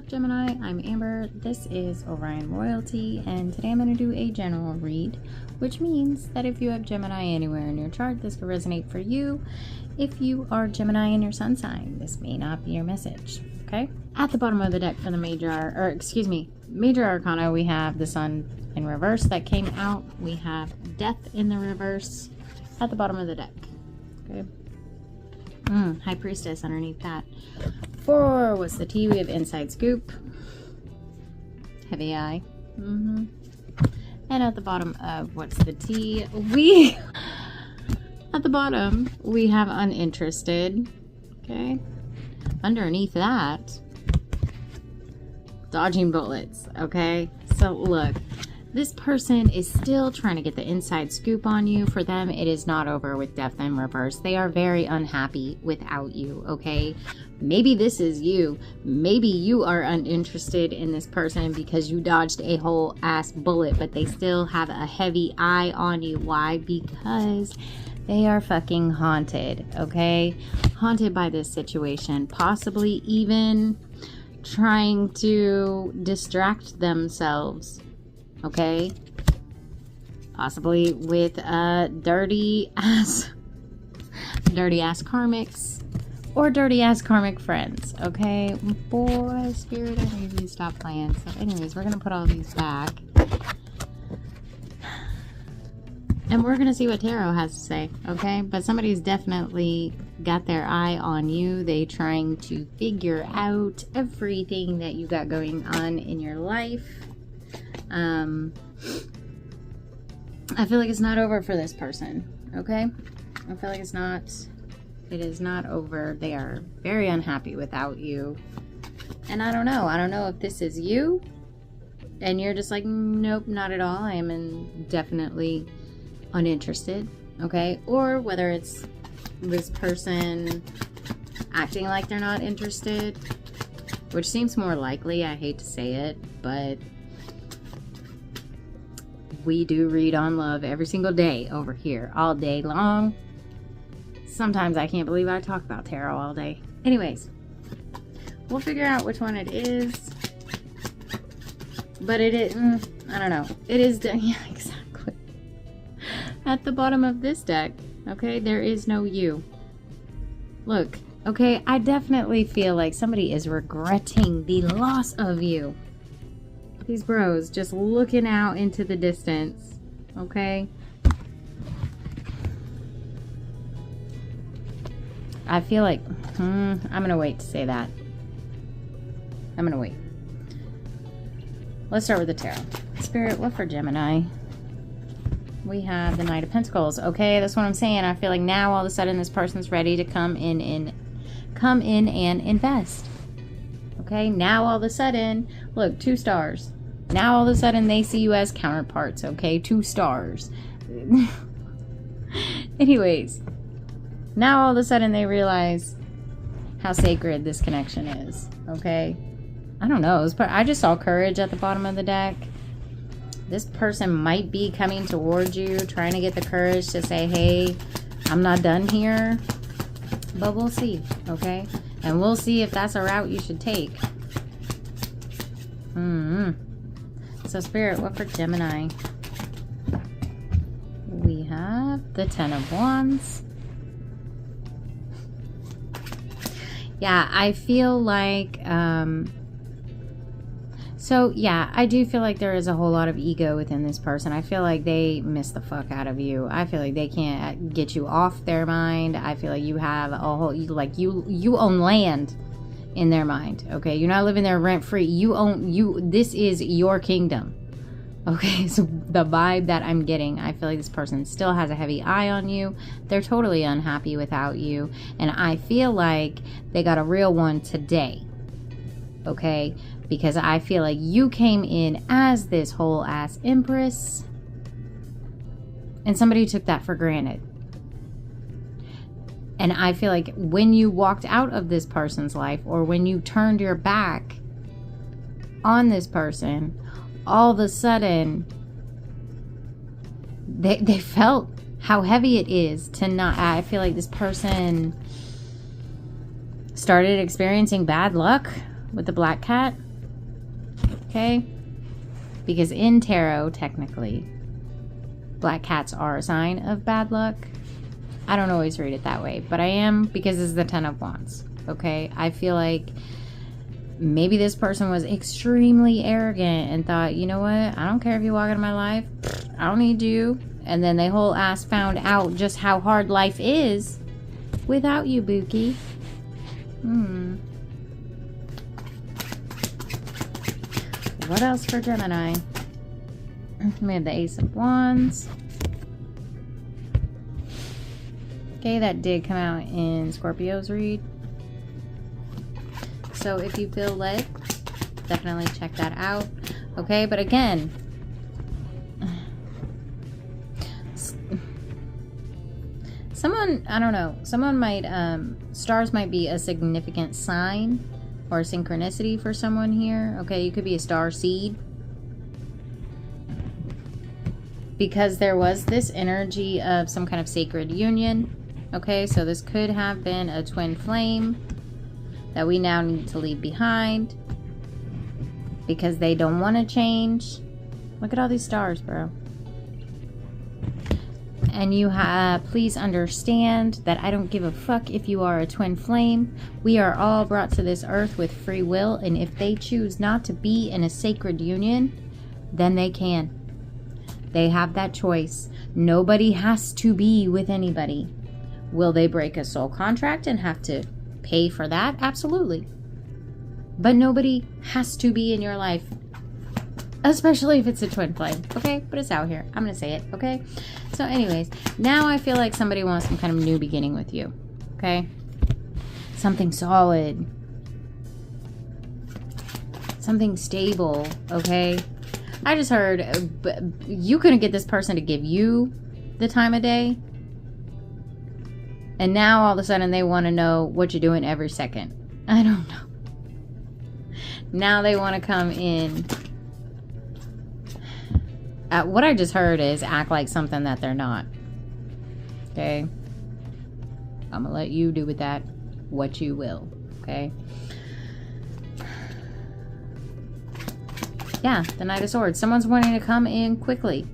Gemini, I'm Amber. This is Orion Royalty, and today I'm going to do a general read, which means that if you have Gemini anywhere in your chart, this could resonate for you. If you are Gemini in your sun sign, this may not be your message, okay? At the bottom of the deck for the major arcana, we have the Sun in reverse that came out. We have Death in the reverse at the bottom of the deck, okay? High Priestess underneath that. 4 was the T. We have Inside Scoop. Heavy Eye. And at the bottom of what's the T? At the bottom, we have Uninterested. Okay. Underneath that, Dodging Bullets. Okay. So look, this person is still trying to get the inside scoop on you. For them, it is not over with Death in reverse. They are very unhappy without you, okay? Maybe this is you. Maybe you are uninterested in this person because you dodged a whole ass bullet, but they still have a heavy eye on you. Why? Because they are fucking haunted, okay? Haunted by this situation. Possibly even trying to distract themselves. Okay, possibly with dirty ass karmics or dirty ass karmic friends. Okay, boy, Spirit, I need you to stop playing. So, anyways, we're gonna put all these back, and we're gonna see what tarot has to say. Okay, but somebody's definitely got their eye on you. They trying to figure out everything that you got going on in your life. I feel like it's not over for this person, okay? I feel like it is not over. They are very unhappy without you. And I don't know if this is you and you're just like, nope, not at all. I am definitely uninterested, okay? Or whether it's this person acting like they're not interested, which seems more likely. I hate to say it, but we do read on love every single day over here, all day long. Sometimes I can't believe I talk about tarot all day. Anyways, we'll figure out which one it is. But it is, I don't know. It is, yeah, exactly. At the bottom of this deck, okay, there is no you. Look, okay, I definitely feel like somebody is regretting the loss of you. These bros just looking out into the distance, okay? I feel like, I'm gonna wait to say that. I'm gonna wait. Let's start with the tarot. Spirit, what for Gemini? We have the Knight of Pentacles. Okay, that's what I'm saying. I feel like now all of a sudden this person's ready to come in and invest. Okay, now all of a sudden, look, 2 stars. Now all of a sudden they see you as counterparts, okay? 2 stars. Anyways, now all of a sudden they realize how sacred this connection is, okay? I don't know. I just saw Courage at the bottom of the deck. This person might be coming towards you, trying to get the courage to say, hey, I'm not done here. But we'll see, okay? And we'll see if that's a route you should take. So Spirit, what for Gemini? We have the 10 of Wands. Yeah, I feel like, so yeah, I do feel like there is a whole lot of ego within this person. I feel like they miss the fuck out of you. I feel like they can't get you off their mind. I feel like you have a whole, you own land in their mind, okay? You're not living there rent free. This is your kingdom, okay? So the vibe that I'm getting, I feel like this person still has a heavy eye on you. They're totally unhappy without you, and I feel like they got a real one today, okay? Because I feel like you came in as this whole ass Empress, and somebody took that for granted. And I feel like when you walked out of this person's life, or when you turned your back on this person, all of a sudden they felt how heavy it is to not. I feel like this person started experiencing bad luck with the black cat. Okay? Because in tarot, technically, black cats are a sign of bad luck. I don't always read it that way, but I am, because this is the 10 of Wands. Okay? I feel like maybe this person was extremely arrogant and thought, you know what? I don't care if you walk into my life. I don't need you. And then they whole ass found out just how hard life is without you, Bookie. What else for Gemini? We have the Ace of Wands. Okay, that did come out in Scorpio's read. So if you feel led, definitely check that out. Okay, but again, someone, I don't know, someone might, stars might be a significant sign or synchronicity for someone here. Okay, you could be a star seed. Because there was this energy of some kind of sacred union. Okay, so this could have been a twin flame that we now need to leave behind because they don't want to change. Look at all these stars, bro. And you have, please understand that I don't give a fuck if you are a twin flame. We are all brought to this earth with free will, and if they choose not to be in a sacred union, then they can. They have that choice. Nobody has to be with anybody. Will they break a soul contract and have to pay for that? Absolutely. But nobody has to be in your life. Especially if it's a twin flame. Okay? But it's out here. I'm going to say it. Okay? So anyways, now I feel like somebody wants some kind of new beginning with you. Okay? Something solid. Something stable. Okay? I just heard you couldn't get this person to give you the time of day. And now all of a sudden they want to know what you're doing every second. I don't know. Now they want to come in. What I just heard is act like something that they're not. Okay? I'm going to let you do with that what you will. Okay? Yeah, the Knight of Swords. Someone's wanting to come in quickly.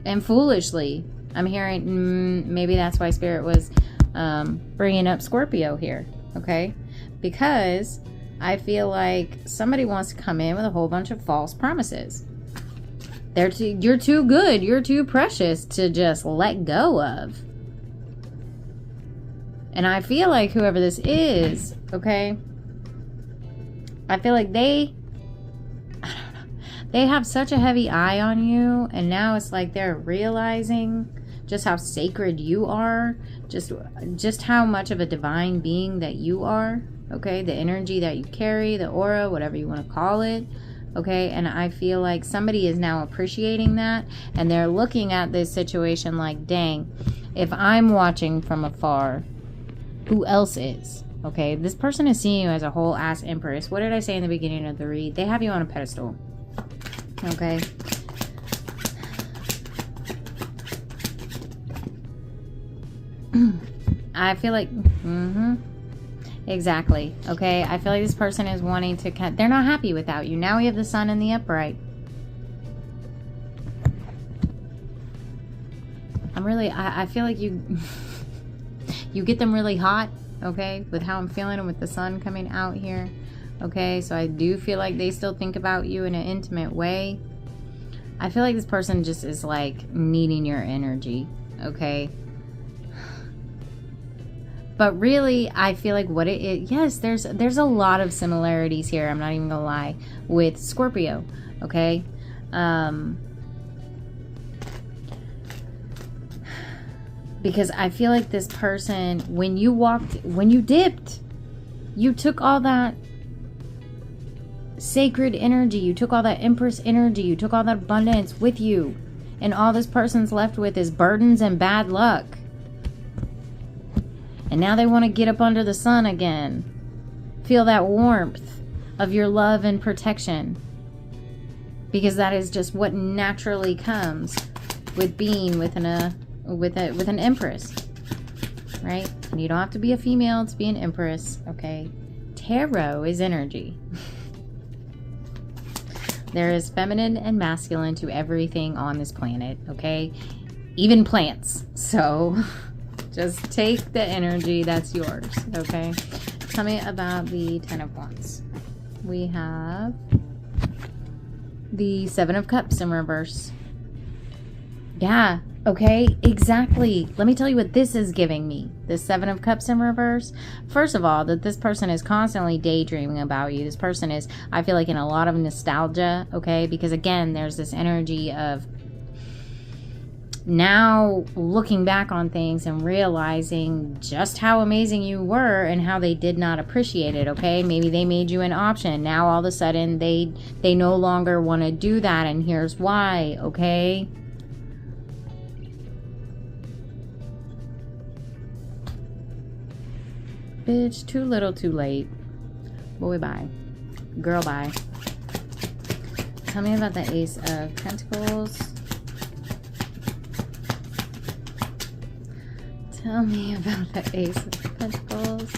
And foolishly. I'm hearing maybe that's why Spirit was bringing up Scorpio here. Okay? Because I feel like somebody wants to come in with a whole bunch of false promises. You're too good. You're too precious to just let go of. And I feel like whoever this is, okay, I feel like I don't know, they have such a heavy eye on you, and now it's like they're realizing just how sacred you are, just how much of a divine being that you are, okay, the energy that you carry, the aura, whatever you want to call it, okay, and I feel like somebody is now appreciating that, and they're looking at this situation like, dang, if I'm watching from afar, who else is? Okay, this person is seeing you as a whole ass Empress. What did I say in the beginning of the read? They have you on a pedestal. Okay. I feel like... Exactly. Okay, I feel like this person is wanting to... They're not happy without you. Now we have the Sun in the upright. I feel like you... you get them really hot. Okay, with how I'm feeling and with the sun coming out here. Okay, so I do feel like they still think about you in an intimate way. I feel like this person just is like needing your energy. Okay, but really I feel like what it is, yes, there's a lot of similarities here, I'm not even gonna lie, with Scorpio. Okay, because I feel like this person, when you dipped, you took all that sacred energy, you took all that Empress energy, you took all that abundance with you, and all this person's left with is burdens and bad luck. And now they want to get up under the sun again, feel that warmth of your love and protection, because that is just what naturally comes with being with an Empress, right? And you don't have to be a female to be an Empress, okay? tarot is energy. There is feminine and masculine to everything on this planet, okay? Even plants. So just take the energy that's yours, okay? Tell me about the Ten of Wands. We have the Seven of Cups in reverse. Yeah, okay, exactly. Let me tell you what this is giving me. The Seven of Cups in reverse. First of all, that this person is constantly daydreaming about you. This person is, I feel like, in a lot of nostalgia, okay? Because again, there's this energy of now looking back on things and realizing just how amazing you were and how they did not appreciate it, okay? Maybe they made you an option. Now all of a sudden they no longer want to do that, and here's why, okay? Bitch, too little, too late. Boy, bye. Girl, bye. Tell me about the Ace of Pentacles. Tell me about the Ace of Pentacles.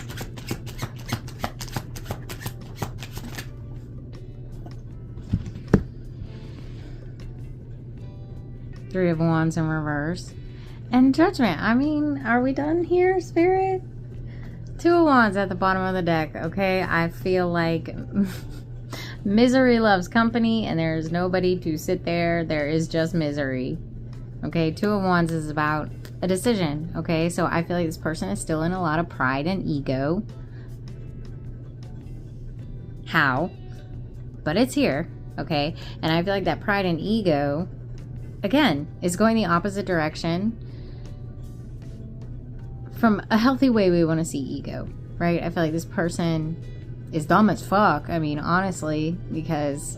Three of Wands in reverse. And Judgment. I mean, are we done here, Spirit? Two of Wands at the bottom of the deck, okay? I feel like misery loves company, and there is nobody to sit there. There is just misery. Okay, Two of Wands is about a decision, okay? So I feel like this person is still in a lot of pride and ego. How? But it's here, okay? And I feel like that pride and ego, again, is going the opposite direction from a healthy way. We want to see ego, right? I feel like this person is dumb as fuck. I mean, honestly, because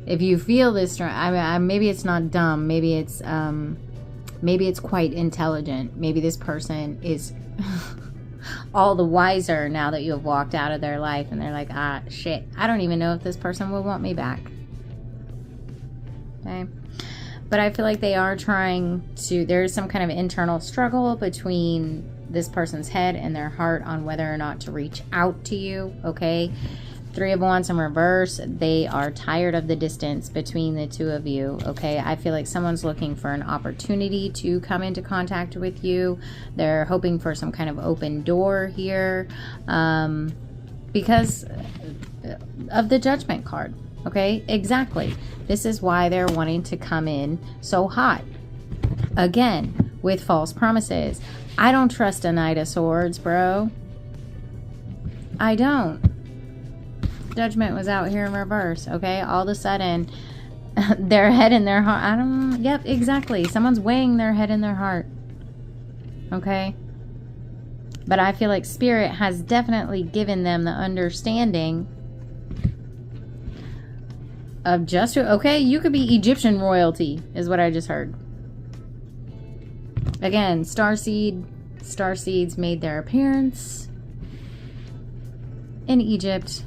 if you feel this, I mean, maybe it's not dumb. Maybe it's quite intelligent. Maybe this person is all the wiser now that you have walked out of their life, and they're like, ah, shit, I don't even know if this person will want me back. Okay. But I feel like they are trying to, there's some kind of internal struggle between this person's head and their heart on whether or not to reach out to you, okay? Three of Wands in reverse. They are tired of the distance between the two of you, okay? I feel like someone's looking for an opportunity to come into contact with you. They're hoping for some kind of open door here because of the Judgment card, okay? Exactly. This is why they're wanting to come in so hot. Again, with false promises. I don't trust a Knight of Swords, bro. I don't. Judgment was out here in reverse, okay? All of a sudden, their head and their heart. Yep, exactly. Someone's weighing their head and their heart, okay? But I feel like Spirit has definitely given them the understanding of just, okay, you could be Egyptian royalty, is what I just heard. Again, starseeds made their appearance in Egypt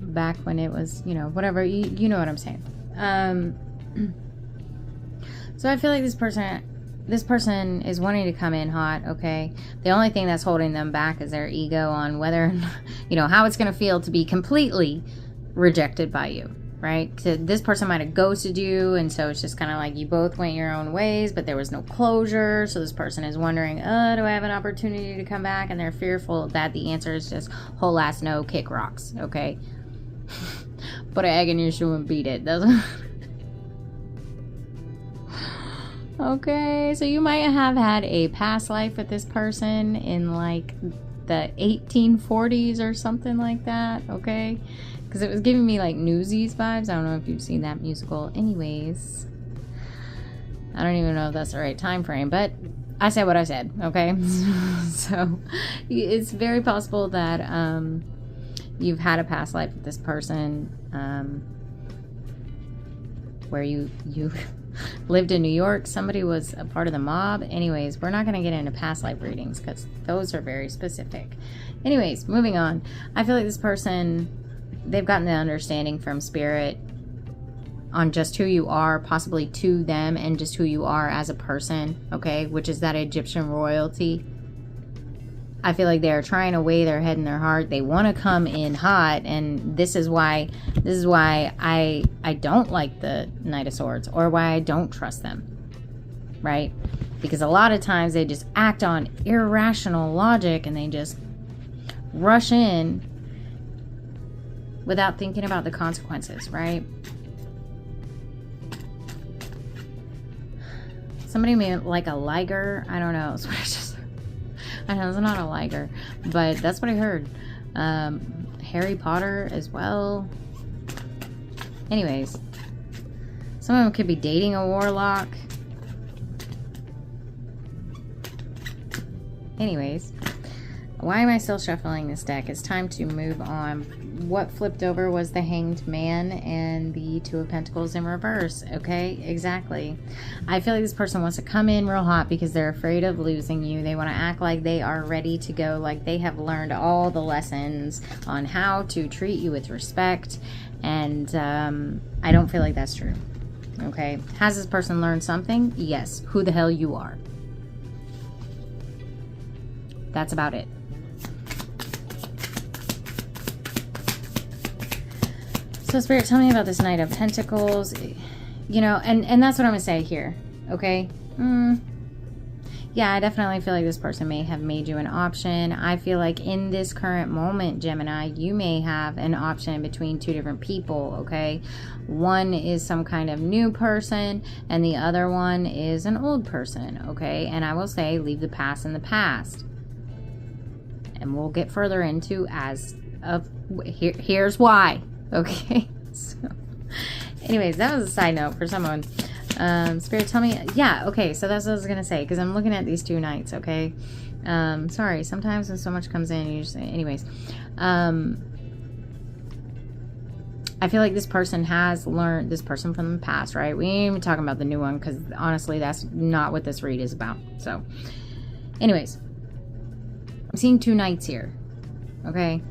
back when it was, you know, whatever, you know what I'm saying. So I feel like this person is wanting to come in hot, okay? The only thing that's holding them back is their ego on whether, you know, how it's going to feel to be completely rejected by you, right? So this person might have ghosted you, and so it's just kind of like you both went your own ways, but there was no closure. So this person is wondering, do I have an opportunity to come back? And they're fearful that the answer is just whole ass no, kick rocks, okay? Put an egg in your shoe and beat it. Doesn't. Okay, so you might have had a past life with this person in like the 1840s or something like that, okay? Because it was giving me like Newsies vibes. I don't know if you've seen that musical. Anyways, I don't even know if that's the right time frame, but I said what I said, okay? So it's very possible that you've had a past life with this person where you lived in New York. Somebody was a part of the mob. Anyways, we're not going to get into past life readings because those are very specific. Anyways, moving on. I feel like this person, they've gotten the understanding from Spirit on just who you are, possibly to them, and just who you are as a person, okay? Which is that Egyptian royalty. I feel like they're trying to weigh their head and their heart. They want to come in hot, and this is why I don't like the Knight of Swords, or why I don't trust them, right? Because a lot of times they just act on irrational logic and they just rush in without thinking about the consequences, right? Somebody may like a liger. I don't know. I know it's not a liger, but that's what I heard. Harry Potter as well. Anyways, some of them could be dating a warlock. Anyways, why am I still shuffling this deck? It's time to move on. What flipped over was the Hanged Man and the Two of Pentacles in reverse. Okay, exactly. I feel like this person wants to come in real hot because they're afraid of losing you. They want to act like they are ready to go, like they have learned all the lessons on how to treat you with respect. And I don't feel like that's true. Okay, has this person learned something? Yes. Who the hell you are. That's about it. So Spirit, tell me about this Knight of Pentacles. You know, and that's what I'm going to say here. Okay? Yeah, I definitely feel like this person may have made you an option. I feel like in this current moment, Gemini, you may have an option between two different people, okay? One is some kind of new person, and the other one is an old person, okay? And I will say, leave the past in the past. And we'll get further into here's why. Okay, so anyways, that was a side note for someone. Spirit, tell me, yeah, okay, so that's what I was gonna say, because I'm looking at these two knights, okay? Sorry, sometimes when so much comes in, you just say, anyways, I feel like this person has learned, this person from the past, right? We ain't even talking about the new one, because honestly, that's not what this read is about. So, anyways, I'm seeing two knights here, okay?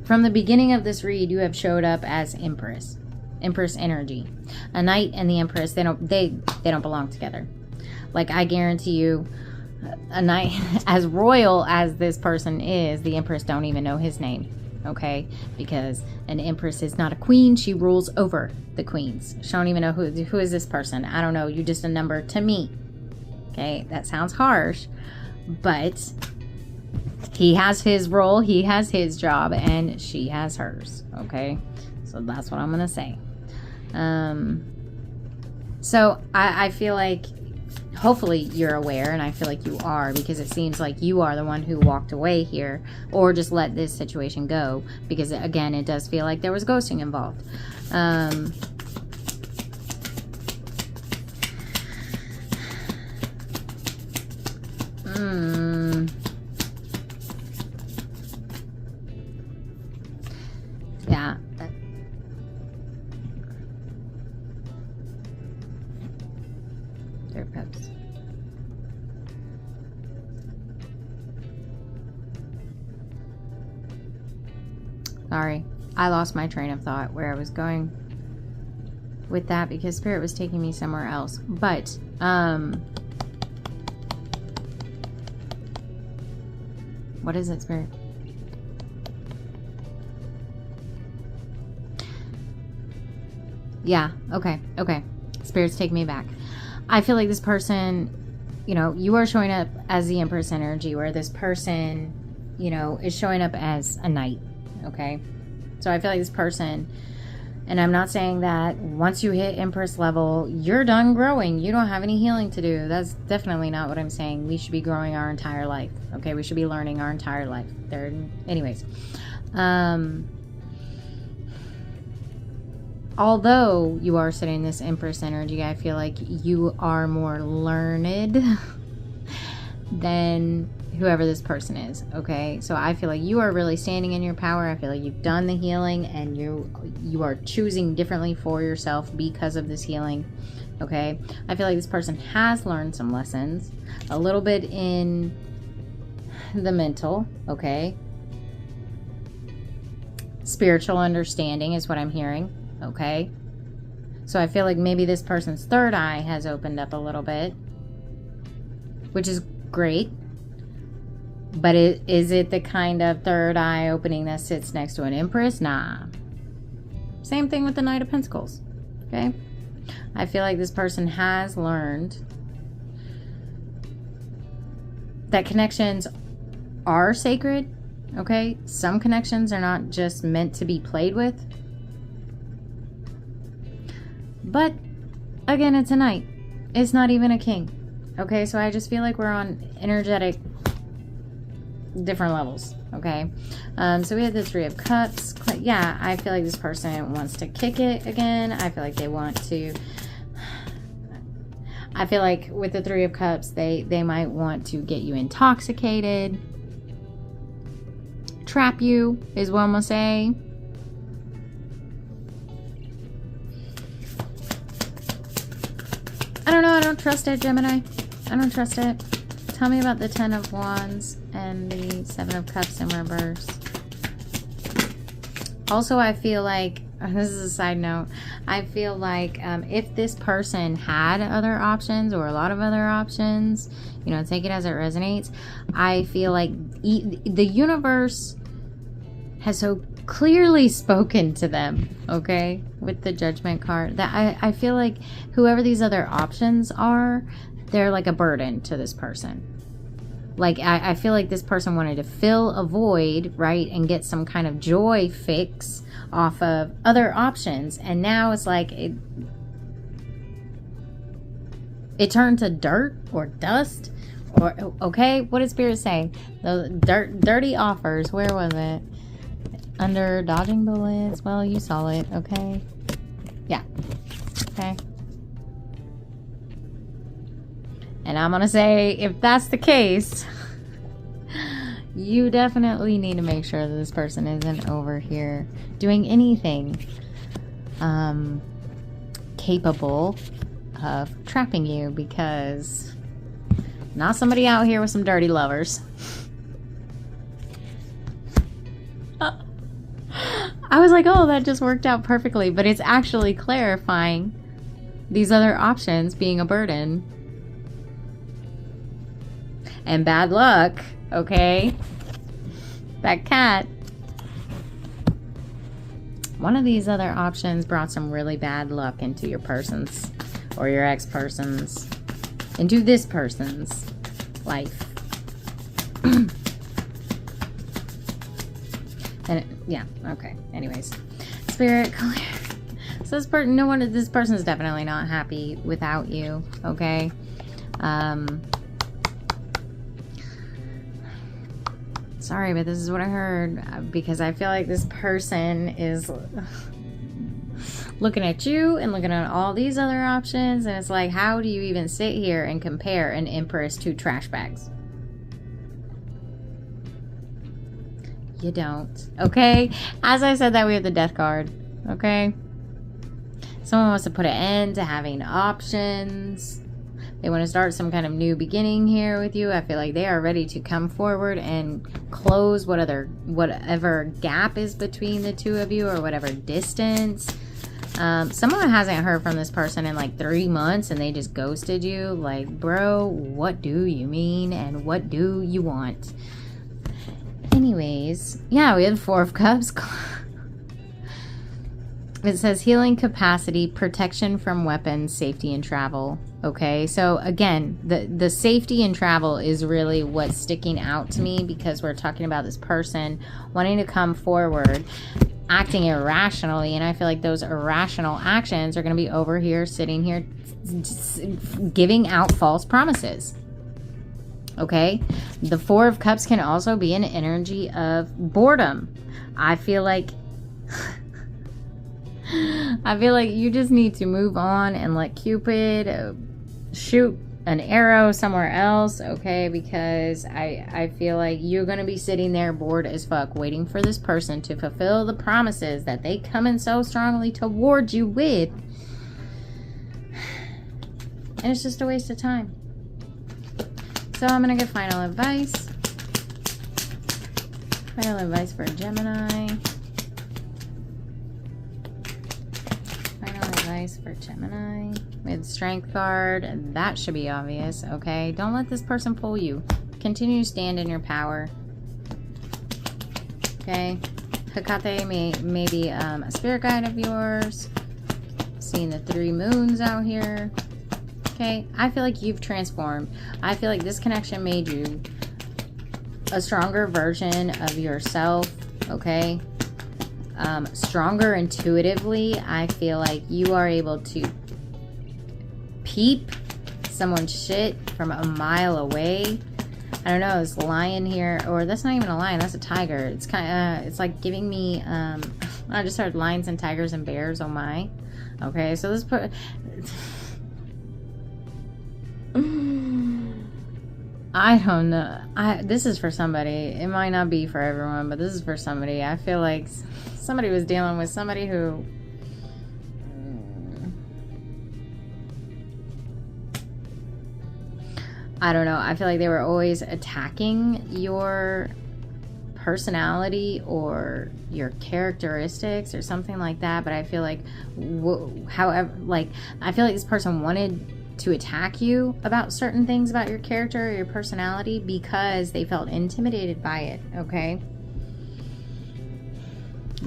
From the beginning of this read, you have showed up as Empress. Empress energy. A knight and the Empress, they don't belong together. Like, I guarantee you, a knight, as royal as this person is, the Empress don't even know his name. Okay? Because an Empress is not a queen. She rules over the queens. She don't even know who is this person. I don't know. You're just a number to me. Okay? That sounds harsh. But he has his role, he has his job, and she has hers, okay? So that's what I'm going to say. So I feel like, hopefully you're aware, and I feel like you are, because it seems like you are the one who walked away here, or just let this situation go, because again, it does feel like there was ghosting involved. Yeah. There it goes. Sorry, I lost my train of thought where I was going with that, because Spirit was taking me somewhere else. But, what is it, Spirit? Yeah, okay. Spirits, take me back. I feel like this person, you know, you are showing up as the Empress energy, where this person, you know, is showing up as a knight, okay? So I feel like this person, and I'm not saying that once you hit Empress level, you're done growing. You don't have any healing to do. That's definitely not what I'm saying. We should be growing our entire life, okay? We should be learning our entire life. Anyways, although you are sitting in this Empress energy, I feel like you are more learned than whoever this person is, okay? So I feel like you are really standing in your power. I feel like you've done the healing, and you are choosing differently for yourself because of this healing, okay? I feel like this person has learned some lessons, a little bit in the mental, okay? Spiritual understanding is what I'm hearing. Okay, so I feel like maybe this person's third eye has opened up a little bit, which is great, But is it the kind of third eye opening that sits next to an Empress? Nah. Same thing with the Knight of Pentacles. Okay? I feel like this person has learned that connections are sacred. Okay? Some connections are not just meant to be played with. But, again, it's a knight. It's not even a king. Okay? So I just feel like we're on energetic different levels. Okay? So we have the Three of Cups. Yeah, I feel like this person wants to kick it again. I feel like they want to... I feel like with the Three of Cups, they might want to get you intoxicated. Trap you, is what I'm going to say. I don't know. I don't trust it, Gemini. I don't trust it. Tell me about the Ten of Wands and the Seven of Cups in reverse. Also, I feel like, this is a side note, I feel like if this person had other options or a lot of other options, you know, take it as it resonates. I feel like the universe has so clearly spoken to them, okay, with the Judgment card, that I feel like whoever these other options are, they're like a burden to this person. Like, I feel like this person wanted to fill a void, right, and get some kind of joy fix off of other options. And now it's like it turned to dirt or dust. Or, okay, what did Spirit say? The dirty offers. Where was it? Under dodging bullets. Well, you saw it, okay? Yeah. Okay. And I'm going to say, if that's the case, you definitely need to make sure that this person isn't over here doing anything capable of trapping you, because not somebody out here with some dirty lovers. I was like, oh, that just worked out perfectly, but it's actually clarifying these other options being a burden. And bad luck, okay? That cat. One of these other options brought some really bad luck into your person's, or your ex-person's, into this person's life. And yeah, okay. Anyways, Spirit, clear. So this person is definitely not happy without you, okay? Sorry, but this is what I heard, because I feel like this person is looking at you and looking at all these other options, and it's like, how do you even sit here and compare an Empress to trash bags? You don't, okay? As I said that, we have the Death card, okay? Someone wants to put an end to having options. They want to start some kind of new beginning here with you. I feel like they are ready to come forward and close whatever gap is between the two of you, or whatever distance. Someone hasn't heard from this person in like 3 months, and they just ghosted you. Like, bro, what do you mean, and what do you want? Anyways, yeah, we have 4 of Cups. It says healing capacity, protection from weapons, safety, and travel. Okay, so again, the safety and travel is really what's sticking out to me, because we're talking about this person wanting to come forward, acting irrationally, and I feel like those irrational actions are going to be over here, sitting here, giving out false promises. Okay, the 4 of Cups can also be an energy of boredom. I feel like you just need to move on and let Cupid shoot an arrow somewhere else, okay? Because I feel like you're going to be sitting there bored as fuck, waiting for this person to fulfill the promises that they come in so strongly towards you with. And it's just a waste of time. So I'm going to get final advice. Final advice for Gemini. For Gemini with Strength card. That should be obvious, okay? Don't let this person fool you. continue to stand in your power. Okay. Hecate may be a spirit guide of yours. Seeing the 3 moons out here. Okay. I feel like you've transformed. I feel like this connection made you a stronger version of yourself. Okay. Stronger intuitively. I feel like you are able to peep someone's shit from a mile away. I don't know, this lion here, or that's not even a lion, that's a tiger. It's kind of, it's like giving me, I just heard lions and tigers and bears, oh my. Okay, so this I don't know. This is for somebody. It might not be for everyone, but this is for somebody. I feel like somebody was dealing with somebody who... I don't know. I feel like they were always attacking your personality or your characteristics or something like that. But I feel like, however, like, I feel like this person wanted to attack you about certain things about your character or your personality because they felt intimidated by it. Okay.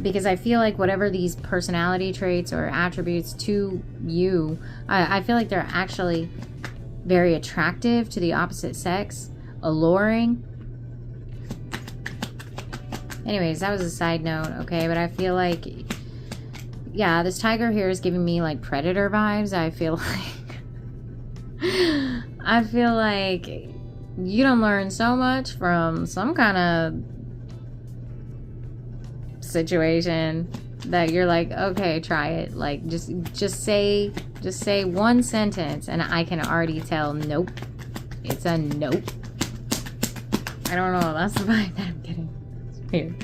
Because I feel like whatever these personality traits or attributes to you, I feel like they're actually very attractive to the opposite sex, alluring. Anyways, that was a side note, okay? But I feel like, yeah, this tiger here is giving me like predator vibes. I feel like you don't learn so much from some kind of situation that you're like, okay, try it. Like, just say one sentence and I can already tell, nope. It's a nope. I don't know. That's the vibe that I'm getting. It's weird.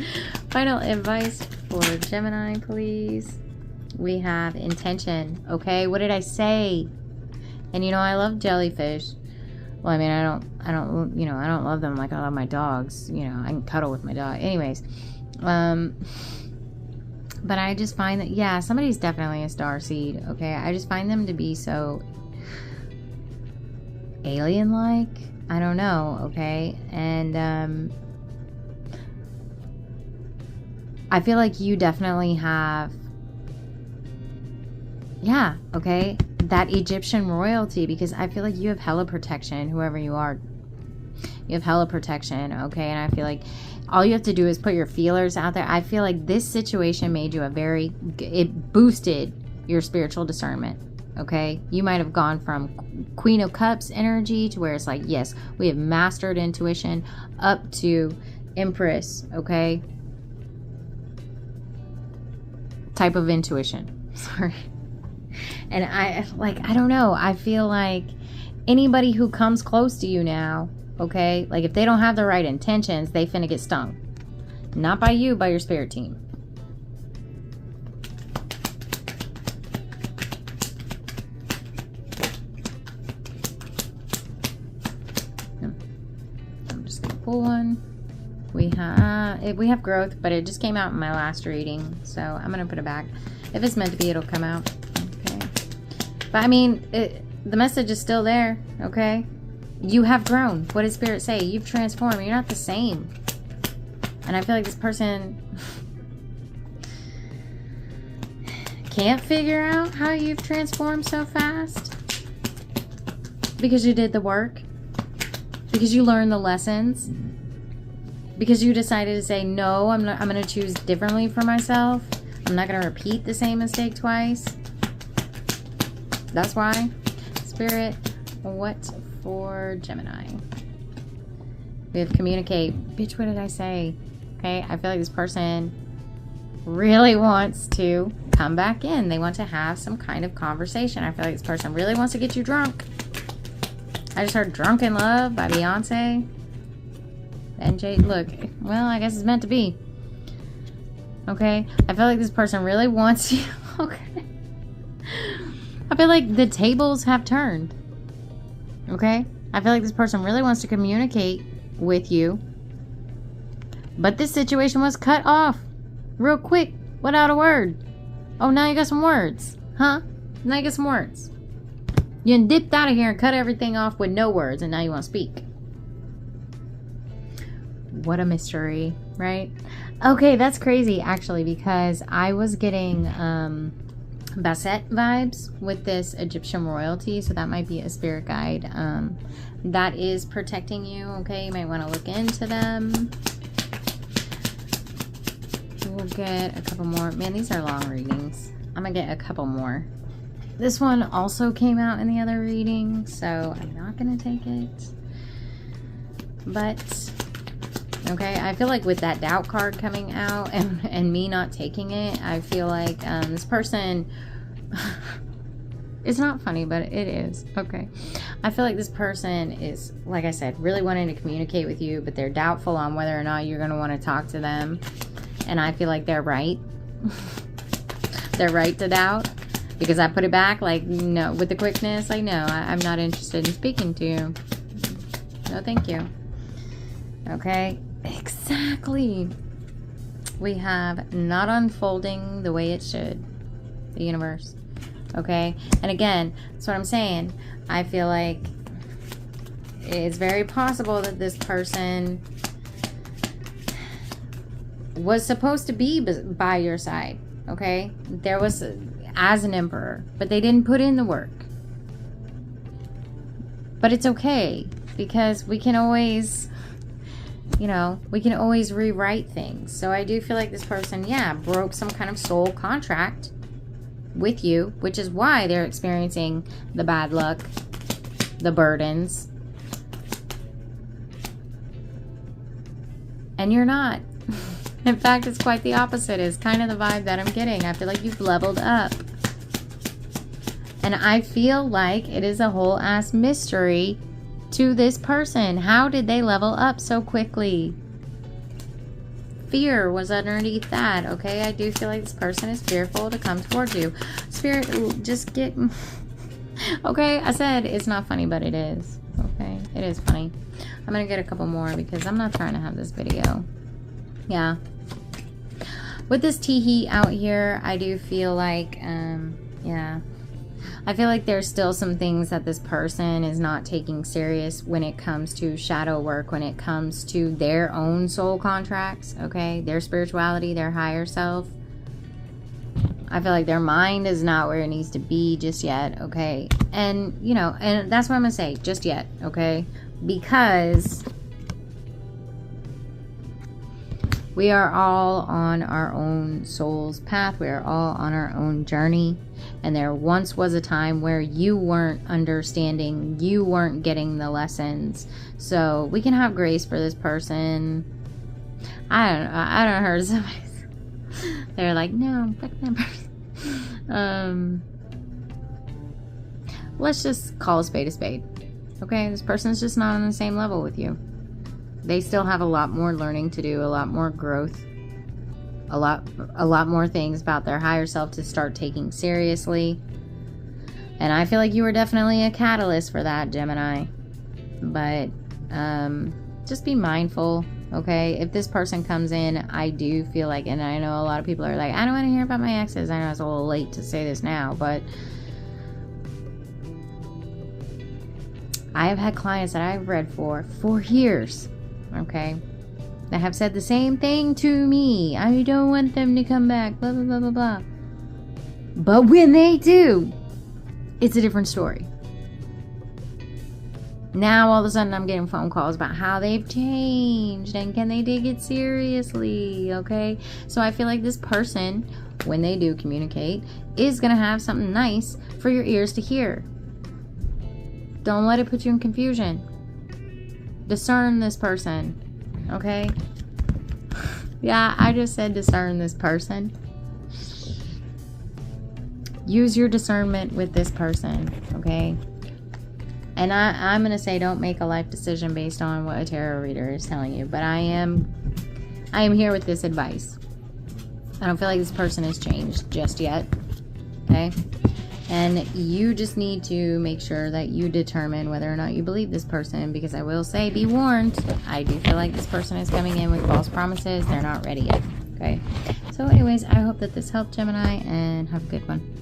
Final advice for Gemini, please. We have intention. Okay, what did I say? And you know, I love jellyfish. Well, I mean, I don't, you know, I don't love them like I love my dogs. You know, I can cuddle with my dog. Anyways, but I just find that, yeah, somebody's definitely a starseed, okay? I just find them to be so alien-like. I don't know, okay? And I feel like you definitely have, yeah, okay, that Egyptian royalty, because I feel like you have hella protection, whoever you are. You have hella protection, okay? And I feel like all you have to do is put your feelers out there. I feel like this situation made you it boosted your spiritual discernment, okay? You might have gone from Queen of Cups energy to where it's like, yes, we have mastered intuition, up to Empress, okay? Type of intuition. Sorry. And I don't know. I feel like anybody who comes close to you now, okay, like if they don't have the right intentions, they finna get stung. Not by you, by your spirit team. I'm just gonna pull one. We have growth, but it just came out in my last reading, so I'm gonna put it back. If it's meant to be, it'll come out. Okay. But I mean, the message is still there, okay? You have grown. What did Spirit say? You've transformed. You're not the same. And I feel like this person can't figure out how you've transformed so fast. Because you did the work. Because you learned the lessons. Because you decided to say, no, I'm going to choose differently for myself. I'm not going to repeat the same mistake twice. That's why. Spirit, what for Gemini? We have communicate. Bitch, what did I say? Okay, I feel like this person really wants to come back in. They want to have some kind of conversation. I feel like this person really wants to get you drunk. I just heard Drunk in Love by Beyonce. NJ, look, well, I guess it's meant to be. Okay, I feel like this person really wants you. Okay. I feel like the tables have turned. Okay? I feel like this person really wants to communicate with you. But this situation was cut off real quick without a word. Oh, now you got some words. Huh? Now you got some words. You dipped out of here and cut everything off with no words, and now you want to speak. What a mystery, right? Okay, that's crazy actually, because I was getting Basset vibes with this Egyptian royalty, so that might be a spirit guide that is protecting you. Okay, you might want to look into them. We'll get a couple more. Man, these are long readings. I'm gonna get a couple more. This one also came out in the other reading, so I'm not gonna take it. But okay, I feel like with that doubt card coming out and me not taking it, I feel like this person, it's not funny, but it is. Okay, I feel like this person is, like I said, really wanting to communicate with you, but they're doubtful on whether or not you're going to want to talk to them. And I feel like they're right. They're right to doubt, because I put it back like, no, with the quickness, like, no, I'm not interested in speaking to you. No, thank you. Okay, exactly. We have not unfolding the way it should. The universe. Okay, and again, that's what I'm saying. I feel like it's very possible that this person was supposed to be by your side. Okay, there was as an emperor, but they didn't put in the work. But it's okay, because we can always, you know, we can always rewrite things. So I do feel like this person, yeah, broke some kind of soul contract with you, which is why they're experiencing the bad luck, the burdens. And you're not. In fact, it's quite the opposite. It's kind of the vibe that I'm getting. I feel like you've leveled up. And I feel like it is a whole ass mystery to this person. How did they level up so quickly? Fear was underneath that. Okay, I do feel like this person is fearful to come towards you. Spirit, just get... Okay, I said it's not funny, but it is. Okay, it is funny. I'm gonna get a couple more because I'm not trying to have this video. Yeah. With this teehee out here, I do feel like, yeah. I feel like there's still some things that this person is not taking serious when it comes to shadow work, when it comes to their own soul contracts, okay? Their spirituality, their higher self. I feel like their mind is not where it needs to be just yet, okay? And, you know, and that's what I'm going to say, just yet, okay? Because we are all on our own soul's path. We are all on our own journey. And there once was a time where you weren't understanding, you weren't getting the lessons. So we can have grace for this person. I don't know. I don't heard somebody. They're like, no, fuck that person. Let's just call a spade. Okay, this person's just not on the same level with you. They still have a lot more learning to do, a lot more growth, a lot more things about their higher self to start taking seriously. And I feel like you were definitely a catalyst for that, Gemini. But just be mindful, okay? If this person comes in, I do feel like, and I know a lot of people are like, I don't want to hear about my exes. I know it's a little late to say this now, but I have had clients that I've read for years, okay, that have said the same thing to me. I don't want them to come back, blah, blah, blah, blah, blah. But when they do, it's a different story. Now, all of a sudden, I'm getting phone calls about how they've changed and can they take it seriously, okay? So I feel like this person, when they do communicate, is going to have something nice for your ears to hear. Don't let it put you in confusion. Discern this person, okay? Yeah, I just said discern this person. Use your discernment with this person, okay? And I'm going to say don't make a life decision based on what a tarot reader is telling you. But I am here with this advice. I don't feel like this person has changed just yet, okay? And you just need to make sure that you determine whether or not you believe this person. Because I will say, be warned, I do feel like this person is coming in with false promises. They're not ready yet, okay? So anyways, I hope that this helped, Gemini, and have a good one.